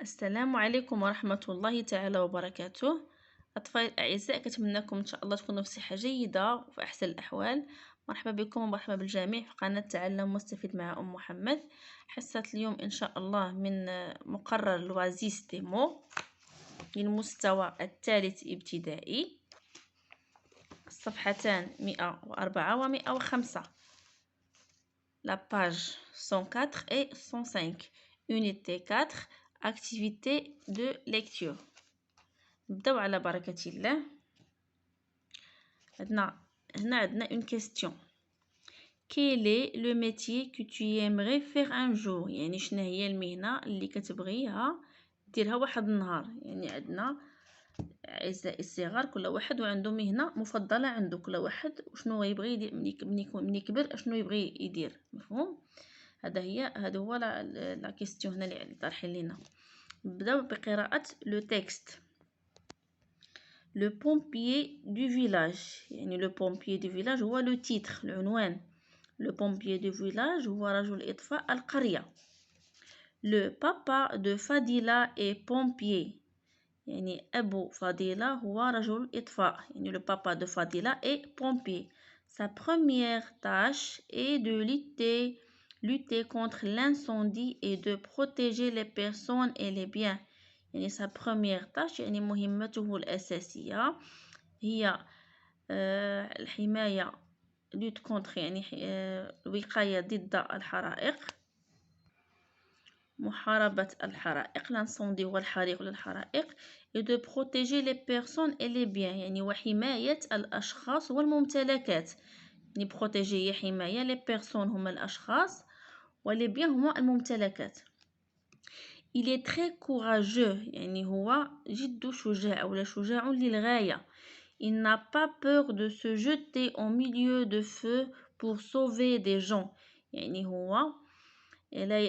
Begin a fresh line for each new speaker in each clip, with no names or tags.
السلام عليكم ورحمة الله تعالى وبركاته. أطفال الأعزاء، كنتمنىكم إن شاء الله تكونوا في صحة جيدة وفي أحسن الأحوال. مرحبا بكم ومرحبا بالجميع في قناة تعلم مستفيد مع أم محمد. حصة اليوم إن شاء الله من مقرر لوازيس ديمو للمستوى الثالث ابتدائي، الصفحتان 104 و 105، la page 104 et 105, unité 4, activité de lecture. نبداو على بركة الله. هنا عندنا une question. Quel est le métier que tu aimerais faire un jour؟ يعني شنو هي المهنة اللي كتبغيها ديرها واحد النهار. يعني عندنا أعزائي الصغار كل واحد وعنده مهنة مفضلة عنده، كل واحد وشنو يبغي يدير من يكبر، شنو يبغي يدير. مفهوم؟ هذا هو لا كيستيون هنا اللي طرحين لينا. نبداو بقراءة لو تكست. Le pompier du village. يعني le pompier du village هو le titre، العنوان. Le pompier du village هو رجل إطفاء القرية. Le papa de Fadila est pompier. يعني أبو فضيلة هو رجل إطفاء. يعني le papa de Fadila est pompier. Sa première tâche est de lutter contre l'incendie et de protéger les personnes et les biens. يعني sa première tâche يعني مهمته الأساسية هي الحماية، lutte contre يعني الوقاية ضد الحرائق، محاربة الحرائق، l'incendie هو الحريق ولا الحرائق، et de protéger les personnes et les biens يعني وحماية الأشخاص والممتلكات. يعني protéger هي حماية، les personnes هما الأشخاص و les biens هما الممتلكات. Il est très courageux يعني هو جد شجاع ولا شجاع للغاية. Il n'a pas peur de se jeter au milieu de feu pour sauver des gens. يعني هو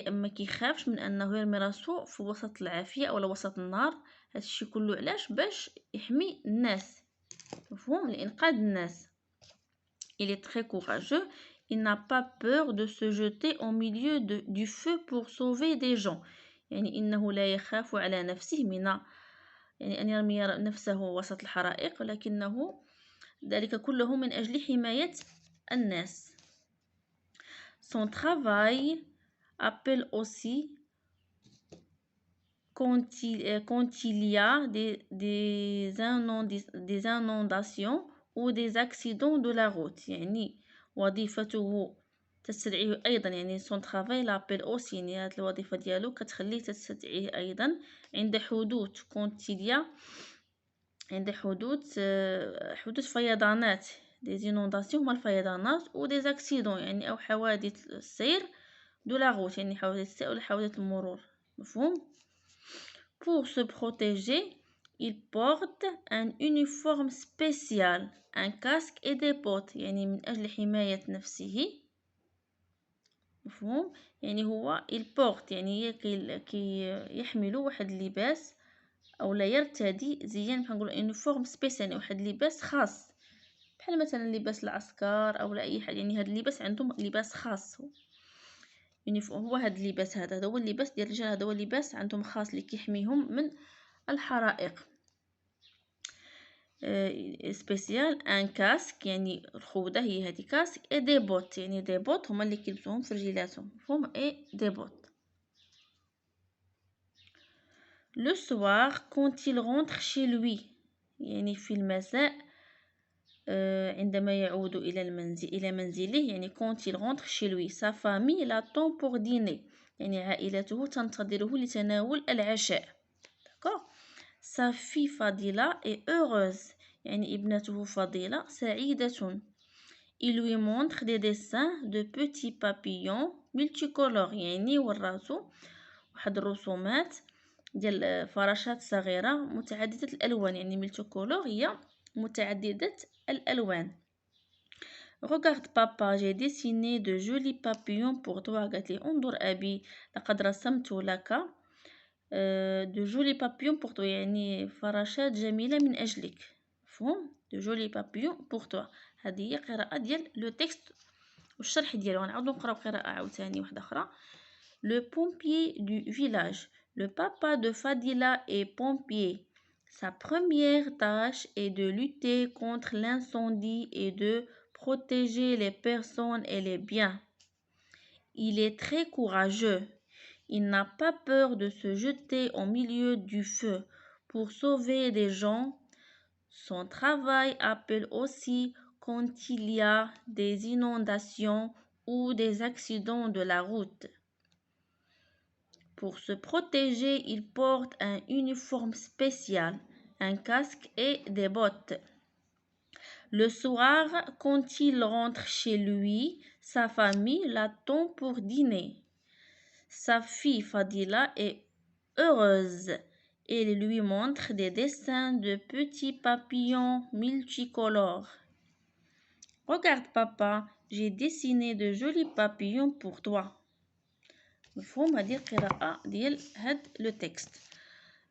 ما كيخافش من انه يرمي راسو في وسط العافية او وسط النار. هادشي كله علاش؟ باش يحمي الناس. مفهوم؟ لإنقاذ الناس. Il est très courageux. Il n'a pas peur de se jeter au milieu du feu pour sauver des gens. يعني إنه لا يخاف على نفسه من يعني أن يرمي نفسه وسط الحرائق، ولكنه ذلك كله من أجل حماية الناس. Son travail appelle aussi quand il y a des inondations ou des accidents de la route. يعني وظيفته تستدعيه أيضا، يعني son travail l'appelle aussi، يعني هاد الوظيفة ديالو كتخليه تستدعيه أيضا عند حدوث quand il y a عند حدوث فيضانات. des inondations هما الفيضانات و des accidents يعني أو حوادث السير de la route يعني حوادث السير أو حوادث المرور. مفهوم؟ Pour se protéger, il porte un uniforme spécial, un casque et des bottes. يعني من أجل حماية نفسه. مفهوم؟ يعني هو il porte يعني كي يحمل واحد اللباس أو لا يرتدي زيان، بحال نقولو uniform spécial يعني واحد اللباس خاص، بحال مثلا لباس العسكر أو لا أي حاجة. يعني هاد اللباس عندهم لباس خاص. هو هاد اللباس هذا هو اللباس ديال الرجال، هذا هو اللباس عندهم خاص اللي كيحميهم من الحرائق. سبيسيال ان كاسك يعني الخوذه هي هذه كاسك، اي دي بوت يعني دي بوت هما اللي كيلبسوهم في رجيلاتهم. مفهوم؟ اي دي بوت. لو سوار كونت il rentre chez lui يعني في المساء عندما يعود إلى منزله. يعني quand il rentre chez lui sa famille l'attend pour dîner يعني عائلته تنتظره لتناول العشاء. d'accord. sa fille Fadila est heureuse يعني ابنته فضيلة سعيدة. il lui montre des dessins de petits papillons multicolores يعني وراتو واحد الرسومات ديال فراشات صغيرة متعددة الألوان. يعني multicolore هي متعددة الألوان. regarde papa j'ai dessiné de jolis papillons pour toi. قالت لي انظر أبي لقد رسمت لك de jolis papillons pour toi يعني فراشات جميلة من أجلك. مفهوم؟ de jolis papillons pour toi. هذه هي قراءة ديال لو تكست والشرح ديالو. غنعاودو نقراو قراءة عاوتاني واحدة أخرى. le pompier du village. Le papa de Fadila est pompier. Sa première tâche est de lutter contre l'incendie et de protéger les personnes et les biens. Il est très courageux. Il n'a pas peur de se jeter au milieu du feu pour sauver des gens. Son travail appelle aussi quand il y a des inondations ou des accidents de la route. Pour se protéger, il porte un uniforme spécial, un casque et des bottes. Le soir, quand il rentre chez lui, sa famille l'attend pour dîner. Sa fille Fadila est heureuse. Elle lui montre des dessins de petits papillons multicolores. Regarde papa, j'ai dessiné de jolis papillons pour toi. مفهوم هذه القراءة ديال هاد لو تكست.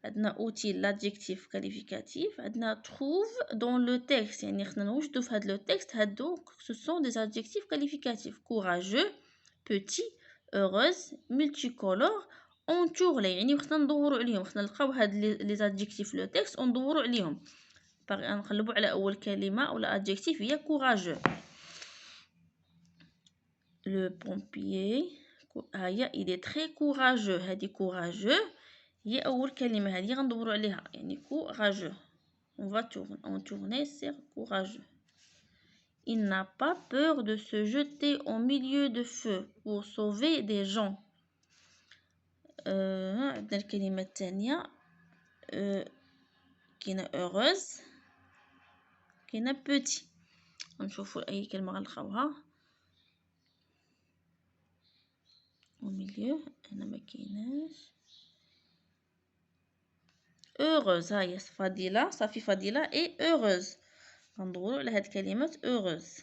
عندنا اوتي l'adjectif qualificatif، عندنا trouve dans le texte، يعني خصنا نوجدو في هاد لو تكست هادو ce sont des adjectifs qualificatifs. courageux، petit، heureuse، multicolore، entouré، يعني خصنا ندورو عليهم، خصنا نلقاو هاد لي adjectifs لو تكست وندورو عليهم. نقلبو على اول كلمة ولا adjectif هي courageux. le pompier هيا il est très courageux. هذه courageux هي أول كلمة، هذه غندورو عليها، يعني courageux. on va tourner sur courageux. Il n'a pas peur de se jeter au milieu de feu pour sauver des gens. عندنا الكلمة الثانية كاينة heureuse، كاينة petit. نشوفوا أي كلمة غنلقاوها au milieu. هنا ما كايناش heureuse. هاهي فضيلة، صافي فضيلة et heureuse. غندورو على هاد كلمة heureuse.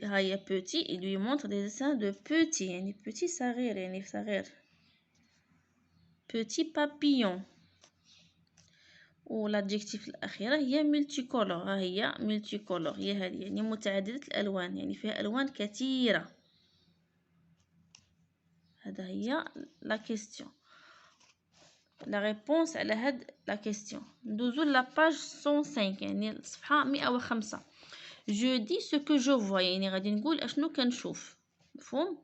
هاهي petit il lui montre des dessins de petit، يعني petit صغير، يعني صغير. petit papillon. والادجكتيف الأخيرة هي multicolore. ها هي multicolore هي هذه، يعني متعددة الألوان، يعني فيها ألوان كثيرة. هذا هي لا كيستيون، لا ريبونس على هاد لا كيستيون. ندوزو لا باج 105، يعني الصفحة 105. je dis ce que je vois، يعني غادي نقول اشنو كنشوف. مفهوم؟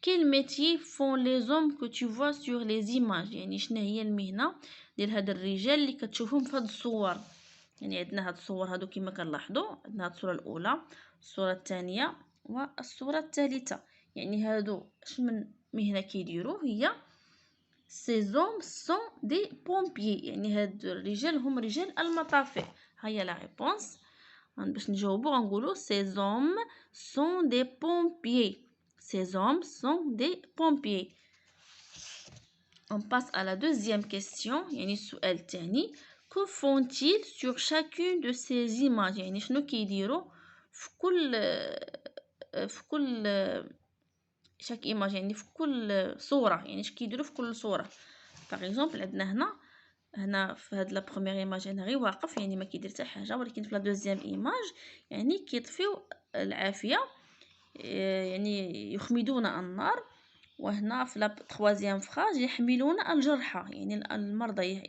quel métier font les hommes que tu vois sur les images، يعني شنو هي المهنة ديال هاد الرجال اللي كتشوفهم في هاد الصور. يعني عندنا هاد الصور هادو كما كنلاحظوا، عندنا هاد الصورة الأولى، الصورة الثانية والصورة الثالثة. يعني هادو اش من مهنة كيديروا؟ هي ces hommes sont des pompiers، يعني هاد الرجال هم رجال المطافئ. هيا لا ريبونس. باش نجاوبو غنقولو ces hommes sont des pompiers. ces hommes sont des pompiers. On passe à la deuxième question، يعني السؤال الثاني. que font-ils sur chacune de ces images، يعني شنو كيديروا في كل chaque image، يعني في كل صورة، يعني اش كيديروا في كل صورة. par exemple عندنا هنا في هاد لا بروميير ايماج هنا غير واقف، يعني ما كيدير حتى حاجه، ولكن في لا دوزيام ايماج يعني كيطفيو العافيه، يعني يخمدون النار. وهنا في لا تروازيام فراز يحملون الجرحى، يعني المرضى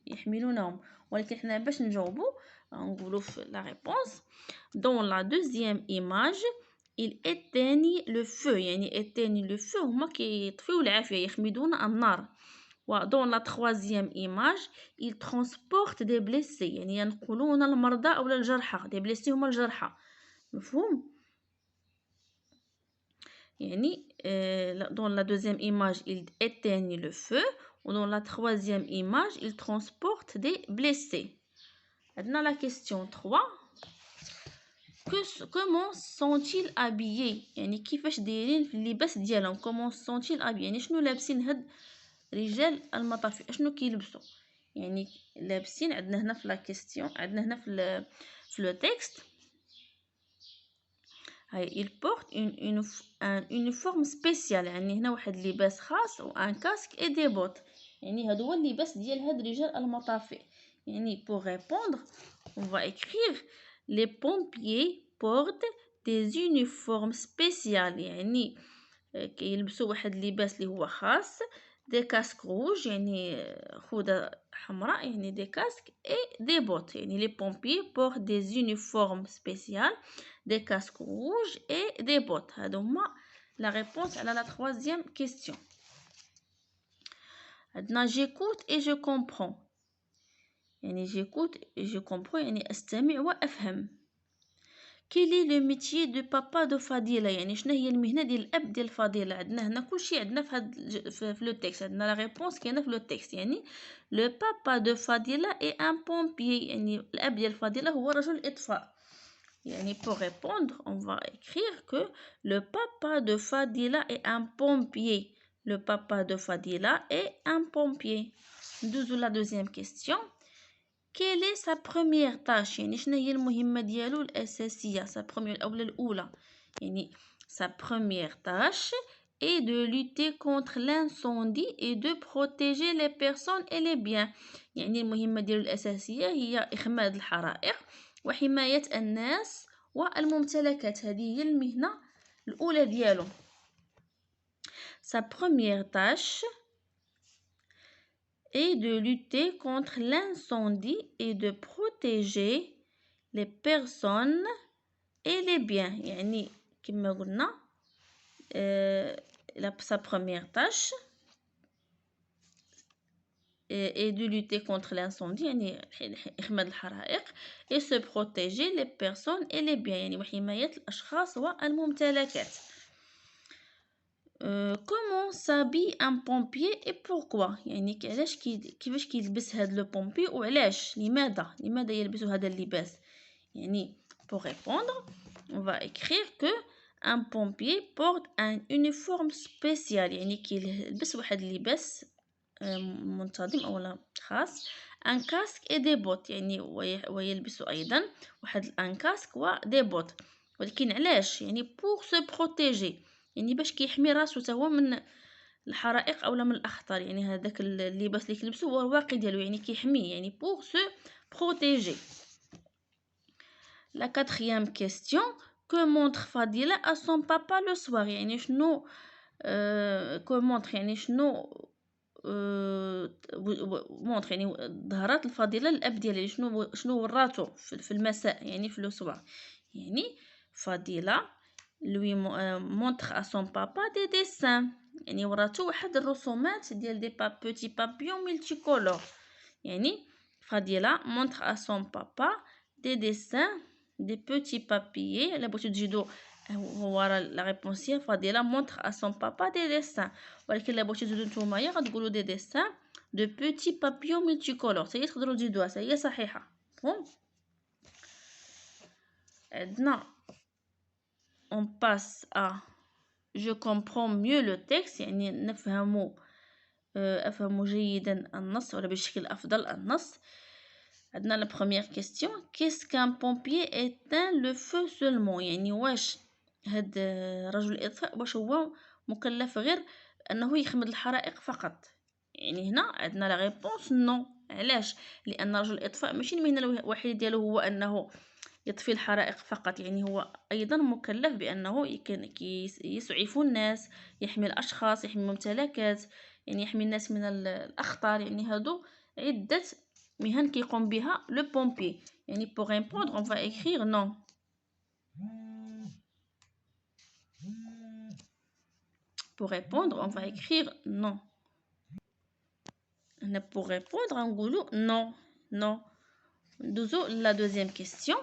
يحملونهم. ولكن حنا باش نجاوبو نقولوا في لا ريبونس دون لا دوزيام ايماج il éteignent le feu، يعني éteignent le feu هما كيطفيو العافيه، يخمدون النار. dans la troisième image ils transportent des blessés، يعني ينقلون المرضى أو الجرحى. des blessés هما الجرحى. مفهوم؟ يعني dans la deuxième image ils éteignent le feu ou dans la troisième image ils transportent des blessés. عندنا la question 3. comment sont-ils habillés، يعني كيفاش دايرين في اللباس ديالهم. comment sont-ils habillés، يعني شنو لابسين هاد رجال المطافئ، اشنو كيلبسوا. يعني لابسين عندنا هنا في لا كيستيون، عندنا هنا في لو تكست هاي il porte un uniforme spécial، يعني هنا واحد اللباس خاص و un casque et des bottes، يعني هذا هو اللباس ديال هاد رجال المطافئ. يعني pour répondre on va écrire les pompiers portent des uniformes spéciaux، يعني كيلبسوا واحد اللباس اللي هو خاص. دي كاسك روج يعني خوذة حمراء يعني دي كاسك، اي دي بوت يعني لي بومبيي بور دي يونيفورم سبيسيال دي كاسك روج اي دي بوت. هادو هما لا ريبونس على لا troisième question. عندنا جيكوت اي جو كومبرون يعني جيكوت اي جو كومبرون يعني استمع وافهم. كيل لي لو ميتيي دو بابا دو فضيلة يعني شنو هي المهنه ديال الاب ديال فضيلة. عندنا هنا كلشي عندنا في هاد في لو تيكست، عندنا لا ريبونس كاينه في لو تيكست. يعني لو بابا دو فضيلة اي ان بومبيي يعني الاب ديال فضيلة هو رجل اطفاء. يعني pour répondre on va écrire que le papa de Fadila est un pompier. Le papa de Fadila est un pompier. ندوزو la deuxième question. Quelle est sa première tâche يعني شنو هي المهمة ديالو الأساسية sa première أو الأولى. يعني sa première tâche est de lutter contre l'incendie et de protéger les personnes et les biens. يعني المهمة ديالو الأساسية هي إخماد الحرائق وحماية الناس والممتلكات. هذه هي المهنة الأولى ديالو. sa première tâche et de lutter contre l'incendie et de protéger les personnes et les biens. يعني كما قلنا sa première tâche et de lutter contre l'incendie يعني إخماد الحرائق et se protéger les personnes et les biens يعني وحماية الأشخاص والممتلكات. comment s'habille un pompier et pourquoi يعني علاش كيفاش كيلبس هذا لو بومبي وعلاش لماذا يلبس هذا اللباس. يعني pour répondre on va écrire que un pompier porte un uniforme spécial يعني كيلبس واحد اللباس منتظم او خاص. un casque et des bottes يعني ويلبس ايضا واحد un casque و des bottes. ولكن علاش يعني pour se protéger يعني باش كيحمي راسو حتى هو من الحرائق اولا من الاخطار. يعني هذاك اللباس اللي كيلبسو هو الواقي ديالو يعني كيحميه يعني pour se protéger. La quatrième question. Que montre Fadila à son papa le soir يعني شنو que montre يعني شنو montre يعني ظهرات الفضيلة للأب ديالها. شنو وراتو في المساء يعني في لو soir. يعني فضيلة lui montre à son papa des dessins يعني وراتو واحد الرسومات ديال دي petits papillons multicolores. يعني فضيلة montre à son papa des dessins des petits papiers. لا بغيتو تجدو هو راه لا ريبونس هي فضيلة montre à son papa des dessins. ولكن لا بغيتو تزيدو نتومايا غتقولوا des dessins de petits papillons multicolores. هي تقدروا تزيدوها هي صحيحة. عندنا on passe à je comprends mieux le texte يعني أفهم جيدا النص ولا بشكل أفضل النص. عندنا la première question. Qu'est-ce qu'un pompier éteint le feu seulement يعني واش هاد رجل الإطفاء واش هو مكلف غير أنه يخمد الحرائق فقط. يعني هنا عندنا لا ريبونس نو. علاش؟ لأن رجل الإطفاء ماشي المهنة الوحيدة ديالو هو أنه يطفي الحرائق فقط. يعني هو أيضا مكلف بأنه يسعف الناس يحمي الأشخاص يحمي الممتلكات يعني يحمي الناس من الأخطار. يعني هادو عدة مهن كيقوم بها لو بومبي. يعني pour répondre on va écrire non. pour répondre on va écrire non. pour répondre نقولوا non non. ندوزو la deuxième question.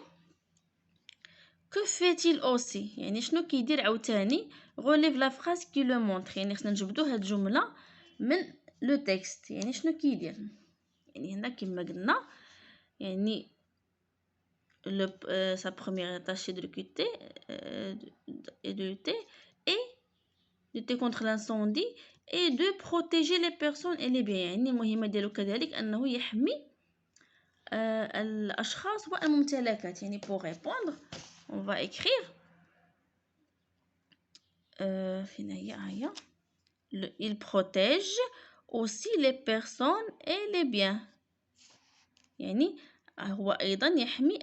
Que fait-il aussi يعني شنو كيدير عاوتاني. relève la phrase qui le montre يعني خصنا نجبدو هاد الجملة من لو تكست. يعني شنو كيدير. يعني هنا كما قلنا يعني sa première tâche est de lutter et lutter contre l'incendie et de protéger les personnes et les biens. يعني المهمة ديالو كذلك أنه يحمي الأشخاص والممتلكات. يعني pour répondre on va écrire فين هي il protège aussi les personnes et les biens. يعني هو أيضا يحمي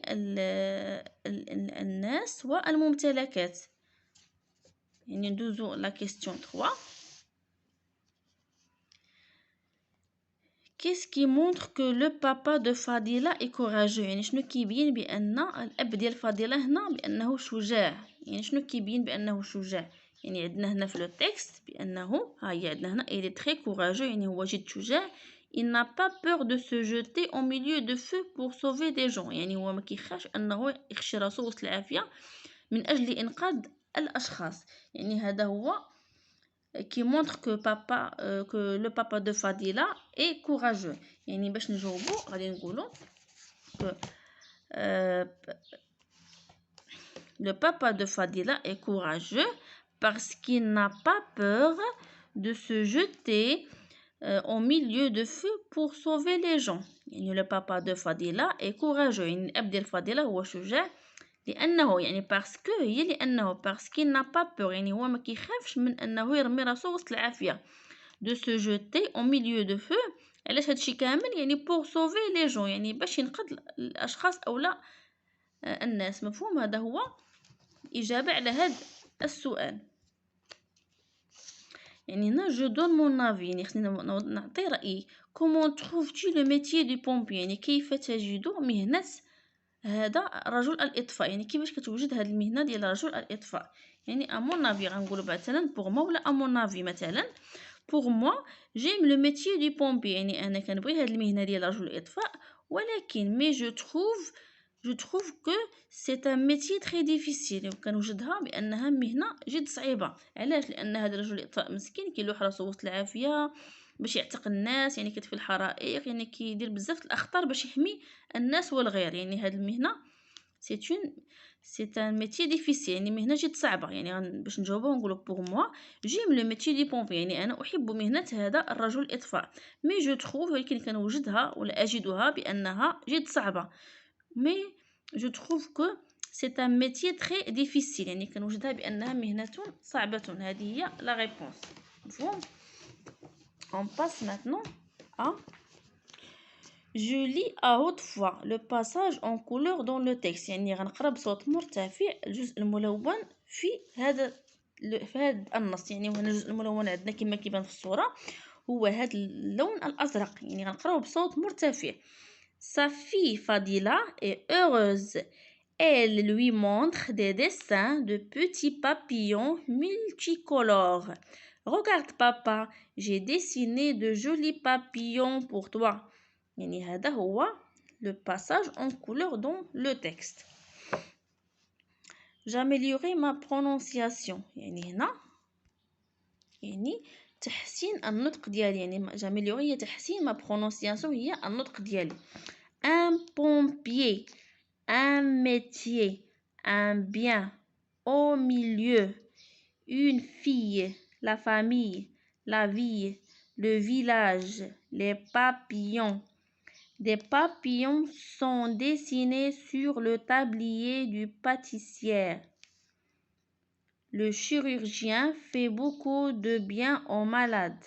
الناس والممتلكات. يعني ندوزو la question 3. Qu'est-ce qui montre que le papa de Fadila est courageux؟ يعني شنو كيبين بأن الأب ديال فضيلة هنا بأنه شجاع؟ يعني شنو كيبين بأنه شجاع؟ يعني عندنا هنا في لو تكست بأنه هي عندنا هنا il est très courageux يعني هو جد شجاع. il n'a pas peur de se jeter au milieu de feu pour sauver des gens. يعني هو ما كيخافش أنه يخشي راسو وسط العافية من أجل إنقاذ الأشخاص. يعني هذا هو qui montre que le papa de Fadila est courageux. يعني باش نجاوبو غادي نقولو que le papa de Fadila est courageux parce qu'il n'a pas peur de se jeter au milieu de feu pour sauver les gens. يعني le papa de Fadila est courageux. يعني الأب ديال فضيلة هو شجاع لأنه يعني parce qu'il n'a pas peur يعني هو ما كيخافش من أنه يرمي راسو وسط العافية. de se jeter au milieu de feu. علاش هادشي كامل؟ يعني pour sauver les gens يعني باش ينقذ الأشخاص أو لا الناس. مفهوم؟ هذا هو إجابة على هذا السؤال. يعني هنا je donne mon avis يعني خصني نعطي رأيي. comment trouves-tu le métier du pompier؟ يعني كيف تجد مهنة هذا رجل الإطفاء؟ يعني كيفاش كتوجد هذه المهنة ديال رجل الإطفاء؟ يعني à mon avis غنقولوا مثلا pour moi ولا à mon avis. مثلا pour moi j'aime le métier du pompier يعني أنا كنبغي هذه المهنة ديال رجل الإطفاء ولكن mais je trouve que c'est un métier très difficile. وكنوجدها بأنها مهنة جد صعيبة. علاش؟ لأن هذا رجل الإطفاء مسكين كيلوح راسو وسط العافية باش يعتق الناس يعني كيطفي الحرائق يعني كيدير بزاف الأخطار باش يحمي الناس والغير. يعني هذه المهنة c'est un métier difficile يعني مهنة جد صعبة. يعني باش نجاوبو نقولو pour moi j'aime le métier du pompier يعني أنا أحب مهنة هذا الرجل الإطفاء. mais je trouve ولكن كنوجدها ولا أجدها بأنها جد صعبة. mais je trouve que c'est un métier très difficile يعني كنوجدها بأنها مهنة صعبة. هذه هي la réponse. مفهوم؟ on passe maintenant à je lis à haute voix le passage en couleur dans le texte. يعني غنقرا بصوت مرتفع الجزء الملون في هذا النص. يعني وهنا الجزء الملون عندنا كما كيبان في الصورة هو هذا اللون الأزرق. يعني غنقراو بصوت مرتفع. Sa fille Fadila est heureuse. Elle lui montre des dessins de petits papillons multicolores. Regarde papa, j'ai dessiné de jolis papillons pour toi. يعني هذا هو le passage en couleur dans le texte. J'améliorerai ma prononciation. يعني هنا يعني تحسين النطق ديالي. يعني j'améliorerai هي تحسين ما prononciation هي النطق ديالي. Un pompier, un métier, un bien, au milieu, une fille, la famille, la vie, le village, les papillons. Des papillons sont dessinés sur le tablier du pâtissier. Le chirurgien fait beaucoup de bien aux malades.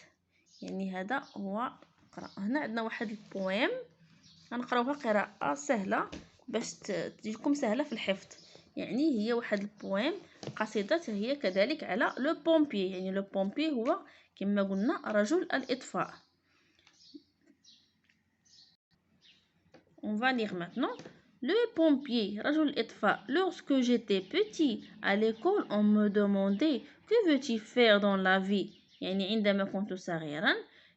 يعني هذا هو هنا عندنا واحد البويم غنقراوها قراءة سهلة باش تجيكم سهلة في الحفظ. يعني هي واحد البويم قصيدة هي كذلك على لو بومبي. يعني لو بومبي هو كما قلنا رجل الإطفاء. On va lire maintenant. Le pompier, رجل الإطفاء. Lorsque j'étais petit à l'école on me demandait que veux-tu faire dans la vie. يعني عندما كنت صغيرا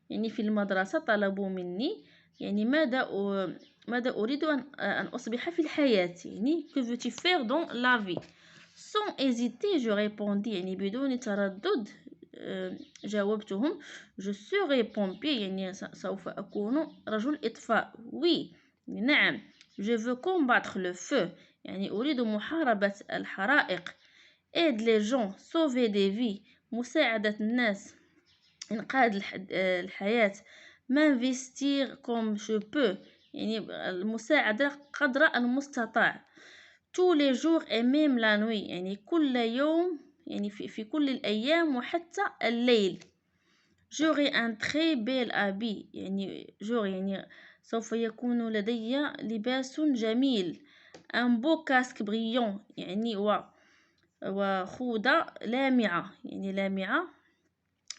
يعني في المدرسة طلبوا مني يعني ماذا أريد أن أصبح في الحياة. يعني que veux-tu faire dans la vie. Sans hésiter je répondis يعني بدون تردد جاوبتهم je serai pompier يعني سوف أكون رجل إطفاء. oui نعم je veux combattre le feu يعني أريد محاربة الحرائق. aide les gens sauver des vies مساعدة الناس إنقاذ الحياة. m'investir comme je peux يعني المساعدة قدر المستطاع. tous les jours et même la nuit يعني كل يوم يعني في كل الأيام وحتى الليل. j'aurai un très bel habit يعني يعني سوف يكون لدي لباس جميل. un beau casque brillant يعني وخوذة لامعة، يعني لامعة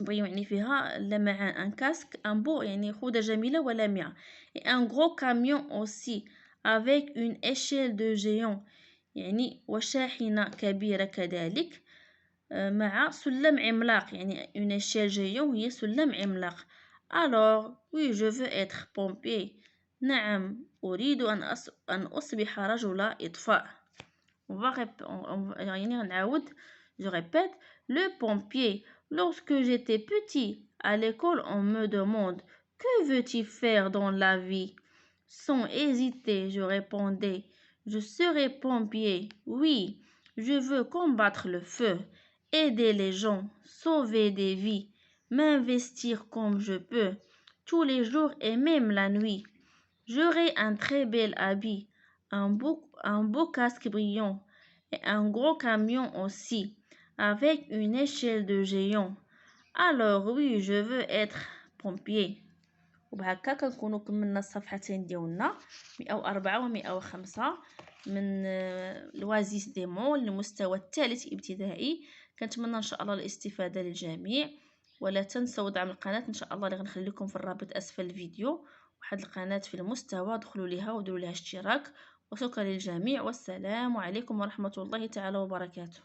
يعني فيها لمعان، ان كاسك ان بو يعني خوذة جميلة ولامعة. et un gros camion aussi avec une échelle de géant، يعني وشاحنة كبيرة كذلك مع سلم عملاق، يعني une échelle géant هي سلم عملاق. alors oui je veux être pompier، نعم أريد أن أصبح رجل إطفاء. يعني نعاود je répète le pompier. Lorsque j'étais petit à l'école on me demande que veux-tu faire dans la vie? Sans hésiter je répondais je serai pompier. Oui, je veux combattre le feu, aider les gens, sauver des vies, m'investir comme je peux tous les jours et même la nuit. J'aurai un très bel habit, un beau casque brillant et un gros camion aussi, avec une échelle de géant. Alors oui, je veux être pompier. وبهكا كنكونوا كملنا الصفحتين ديالنا 104 و 105 من لوازيس ديمو للمستوى الثالث ابتدائي. كنتمنى ان شاء الله الاستفاده للجميع، ولا تنسوا دعم القناه ان شاء الله اللي غنخلي لكم في الرابط اسفل الفيديو. واحد القناه في المستوى، دخلوا ليها وديروا لها اشتراك. وشكرا للجميع، والسلام عليكم ورحمه الله تعالى وبركاته.